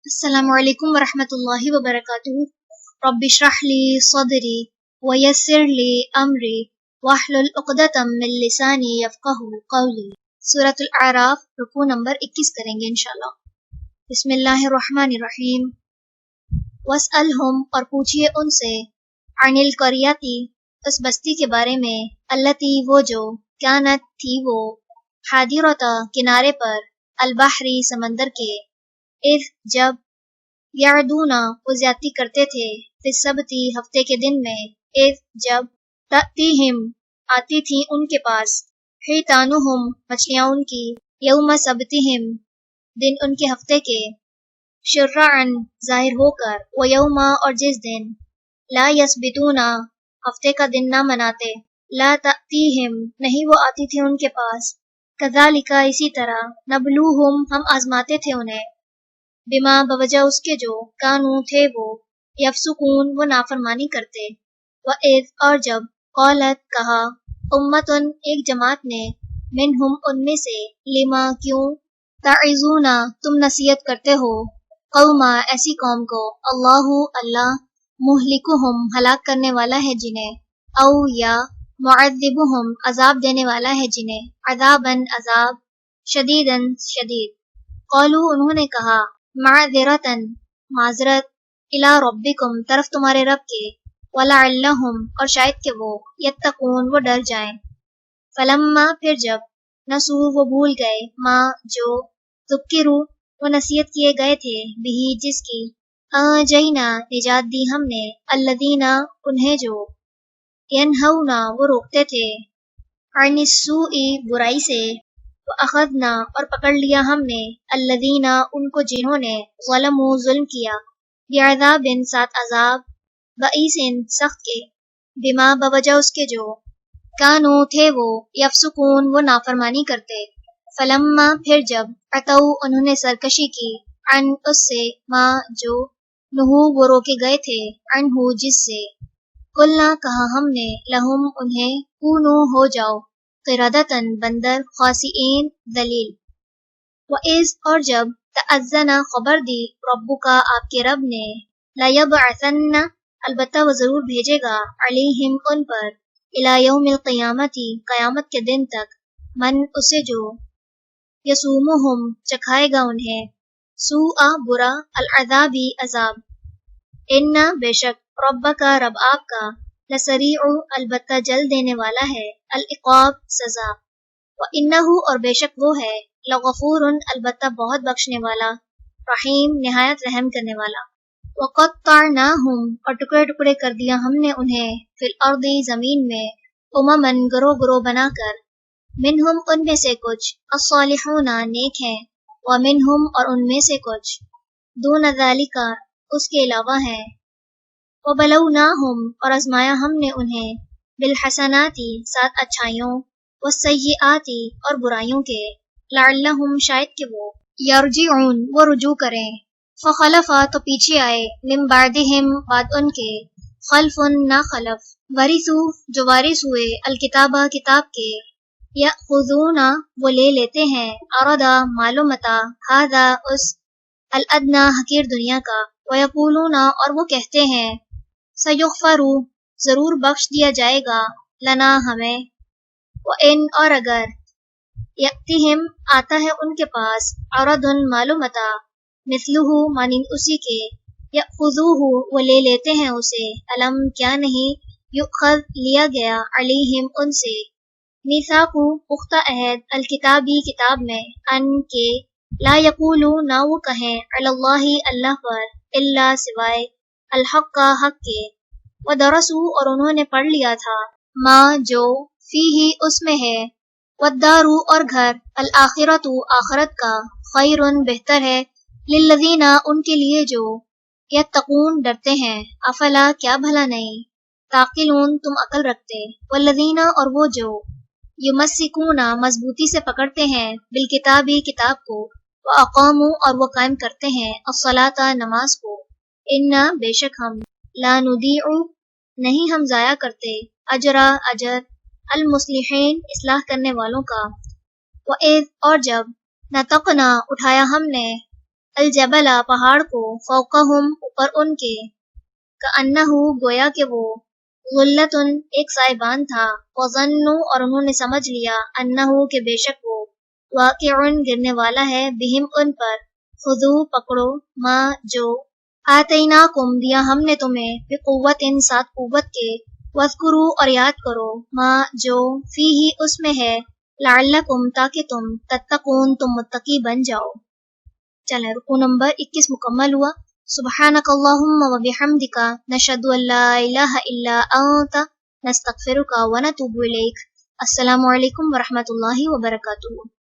السلام علیکم ورحمۃ اللہ وبرکاتہ۔ رب اشرح لی صدری ویسر لی امری واحلل عقدۃ من لسانی یفقہوا قولی۔ سورۃ الاعراف رکوع نمبر 21 کریں گے انشاءاللہ۔ بسم اللہ الرحمن الرحیم۔ واسألہم، اور پوچھئے ان سے، عن القریۃ، اس بستی کے بارے میں، التی، وہ جو، کانت، تھی وہ، حاضرۃ، کنارے پر، البحر، سمندر کے، اذ، جب، یعدون، وہ زیادتی کرتے تھے، فی السبت، ہفتے کے دن میں، اذ، جب، تأتیہم، آتی تھی ان کے پاس، حیتانہم، مچھلیاں ان کی، یوم سبتہم، دن ان کے ہفتے کے، شرعن، ظاہر ہو کر، و یوم، اور جس دن، لا یسبتون، ہفتے کا دن نہ مناتے، لا تأتیہم، نہیں وہ آتی تھی ان کے پاس، کذالک، اسی طرح، نبلوہم، ہم آزماتے تھے انہیں، بما، بوجہ اس کے جو، کانو، تھے وہ، یفسقون، وہ نافرمانی کرتے، وَإِذْ، اور جب، قالت، کہا، امتن، ایک جماعت نے، منہم، ان میں سے، لما، کیوں، تعظون، تم نصیحت کرتے ہو، قوما، ایسی قوم کو، اللہ، اللہ، مہلکہم، ہلاک کرنے والا ہے جنہیں، او، یا، معذبہم، عذاب دینے والا ہے جنہیں، عذاباً، عذاب، شدیداً، شدید، قالوا، انہوں نے کہا، معذرتاً، معذرت، الی ربکم، طرف تمہارے رب کے، ولعلہم، اور شاید کہ وہ، یتقون، وہ ڈر جائیں، فلما، پھر جب، نسو، وہ بھول گئے، ما، جو، ذکروا، وہ نصیحت کیے گئے تھے، بہی، جس کی، آنجینا، نجات دی ہم نے، الذین، انہیں جو، ینہونا، وہ روکتے تھے، عن السوء، برائی سے، وَأَخَذْنَا، اور پکڑ لیا ہم نے، الذین، ان کو جنہوں نے، ظلموا، ظلم کیا، بعذاب، ساتھ عذاب، بئیس، سخت کے، بما، بوجہ اس کے جو، کانو، تھے وہ، یفسقون، وہ نافرمانی کرتے، فلما، پھر جب، عتو، انہوں نے سرکشی کی، عن، اس سے، ما، جو، نہو، وہ روکے گئے تھے، عنہ، جس سے، قلنا، کہا ہم نے، لہم، انہیں، کونو، ہو جاؤ، قردۃً، بندر، خاسئین، ذلیل، وَإِذْ، اور جب، تأذن، خبر دی، ربک، آپ کے رب نے، لَيَبْعَثَنَّ، البتہ وہ ضرور بھیجے گا، علیہم، ان پر، الی یوم القیامت، قیامت کے دن تک، من، اسے جو، یسومہم، چکھائے گا انہیں، سوء، برا، العذاب، عذاب، ان، بے شک، ربک، رب آپ کا، لسریع، البتہ جلد دینے والا ہے، العقاب، سزا، وَإِنَّهُ، اور بے شک وہ ہے، لغفور، البتہ بہت بخشنے والا، رحیم، نہایت رحم کرنے والا، وَقَطَّعْنَاهُمْ، اور ٹکڑے ٹکڑے کر دیا ہم نے انہیں، فی الارض، زمین میں، امماً، گروہ گروہ بنا کر، منہم، ان میں سے کچھ، الصالحون، نیک ہیں، ومنہم، اور ان میں سے کچھ، دون ذالک، اس کے علاوہ ہیں، وَبَلَوْنَاهُمْ، اور آزمایا ہم نے انہیں، بالحسنات، ساتھ اچھائیوں، والسیئات، اور برائیوں کے، لعلہم، شاید کہ وہ، یرجعون، وہ رجوع کریں، فخلف، تو پیچھے آئے، من بعدہم، بعد ان کے، خلف، نا خلف، ورثو، جو وارث ہوئے، الکتابہ، کتاب کے، یأخذون، وہ لے لیتے ہیں، عرض، مال و متاع، ھذا، اس، الادنی، حقیر دنیا کا، ویقولون، اور وہ کہتے ہیں، سیغفر، ضرور بخش دیا جائے گا، لنا، ہمیں، وَإِنْ، اور اگر، یأتہم، آتا ہے ان کے پاس، عرض، مال و متاع، مثلہ، مانند اسی کے، یأخذوہ، وہ لے لیتے ہیں اسے، الم، کیا نہیں، یؤخذ، لیا گیا، علیہم، ان سے، میثاق، پختہ عہد، الکتابی، کتاب میں، ان کے، لا یقولو، نہ وہ کہیں، علی اللہ، اللہ پر، الا، سوائے، الحق، حق کے، ودرسوا، اور انہوں نے پڑھ لیا تھا، ما، جو، فیہ، اس میں ہے، والدار، اور گھر، الآخرۃ، آخرت کا، خیر، بہتر ہے، للذین، ان کے لیے جو، یتقون، ڈرتے ہیں، افلا، کیا بھلا نہیں، تعقلون، تم عقل رکھتے، والذین، اور وہ جو، یمسکون، مضبوطی سے پکڑتے ہیں، بالکتاب، کتاب کو، واقاموا، اور وہ قائم کرتے ہیں، الصلاۃ، نماز کو، انا، بے شک ہم، لا نضیع، نہیں ہم ضائع کرتے، اجرا، اجر، المصلحین، اصلاح کرنے والوں کا، وَإِذْ، اور جب، نطقنا، اٹھایا ہم نے، الجبلا پہاڑ کو، فوقہم اوپر ان کے، کأنہو گویا کہ وہ، غلتن ایک سائبان تھا، وظنوا اور انہوں نے سمجھ لیا، انہو کہ بے شک وہ، واقعن گرنے والا ہے، بہم ان پر، خذو پکڑو، ما جو، آتیناکم دیا ہم نے تمہیں، بقوتن ساتھ قوت کے، واذکروا اور یاد کرو، ما جو، فیہ اس میں ہے، لعلکم تاکہ تم، تتقون تم متقی بن جاؤ۔ چلیں رکوع نمبر 21 مکمل ہوا۔ سبحانک اللہم و بحمدک، نشہد ان لا الہ الا انت، نستغفرک و نتوب الیک۔ السلام علیکم ورحمۃ اللہ وبرکاتہ۔